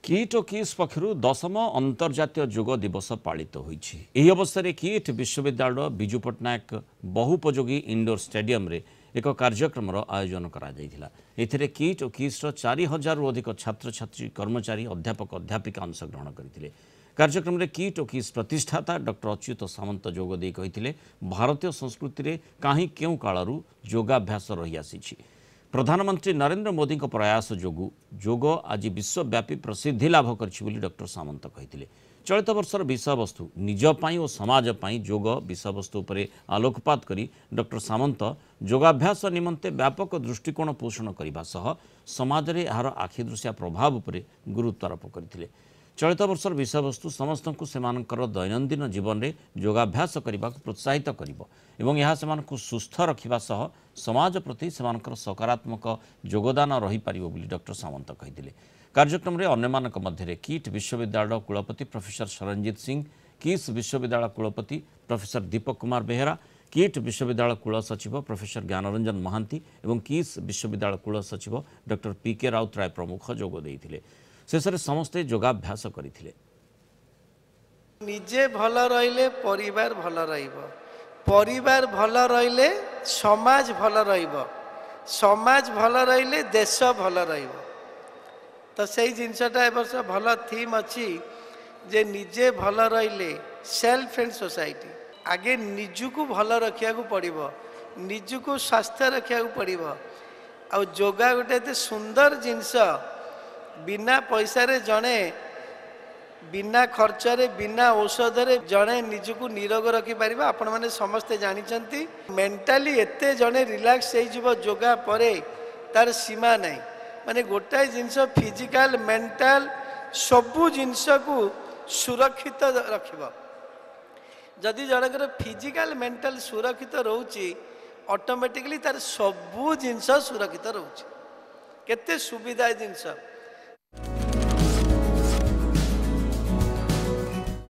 Kit और किस पक्षर 10ମ अंतर्जातीय योग दिवस पालित होइछि। एही अवसर में किट विश्वविद्यालय विजु पट्टनायक बहुपयोगी इंडोर स्टेडियम रे एक कार्यक्रम आयोजन करा जायथिला। एथिरे किट और किस 4000 रु अधिक छात्र छात्री कर्मचारी अध्यापक अध्यापिका अंशग्रहण करथिले। कार्यक्रम में किट और किस प्रतिष्ठाता डॉक्टर अच्युत सामंत जोग देई कहिथिले भारतीय संस्कृति रे काहीं केउ कालरू योगाभ्यास रही आसीछि। प्रधानमंत्री नरेंद्र मोदी प्रयास जोगु योग आज विश्वव्यापी प्रसिद्धि लाभ कर डॉक्टर सामंत कहिथिले। चलित वर्षर विषयवस्तु निजपाई और समाजपाई योग विषयवस्तु पर आलोकपात करी डॉक्टर सामंत योगाभ्यास निमंते व्यापक दृष्टिकोण पोषण करने सह समाज में यार आखिदृशिया प्रभाव पर गुरुत्वारोप करथिले। चलित वर्षर विषयवस्तु समस्त को सेमानकर दैनंदिन जीवन में योगाभ्यास करने को प्रोत्साहित करिबो एवं यह सेमानकु सुस्थ रखिबा सह समाज प्रति सेमानकर सकारात्मक योगदान रही पारिबो बोली डॉक्टर सामंत कहिथिले। कार्यक्रम में अन्यमानक मध्य किट विश्वविद्यालय कुलपति प्रोफेसर शरणजीत सिंह, किस विश्वविद्यालय कुलपति प्रोफेसर दीपक कुमार बेहेरा, किट विश्वविद्यालय कुल सचिव प्रोफेसर ज्ञानरंजन महांती एवं किस विश्वविद्यालय कुल सचिव डॉक्टर पीके राउतराय प्रमुख जोग देइथिले। शेषे समस्ते योगाभ्यास करथिले। निजे भल रहिले परिवार भल रहिबो, परिवार भल रहिले समाज भल रहिबो, समाज भल रहिले देश भल रहिबो। तो सही जिनसटा ए वर्ष भल थीम अच्छी जे निजे भल रहिले सेल्फ एंड सोसाइटी। आगे निजको भल रखिया को पड़िबो, निजको स्वास्थ्य रखिया को पड़िबो। आ योगा गोटे एते सुंदर जिनस बिना पैसा रे जणे बिना खर्च रे बिना औषध रे जणे निजको निरोग रखि परिबा। आपण माने समस्ते जानि चंती मेंटली एते जणे रिलैक्स हे जीव योगा परे तार सीमा नहीं। माने गोटाए जिनस फिजिकल मेंटल सबु जिनस को सुरक्षित रखिबा। जदि जनकर फिजिकल मेंटल सुरक्षित रहउची ऑटोमेटिकली तार सबु जिनस सुरक्षित रहउची। केते सुविधा जिनस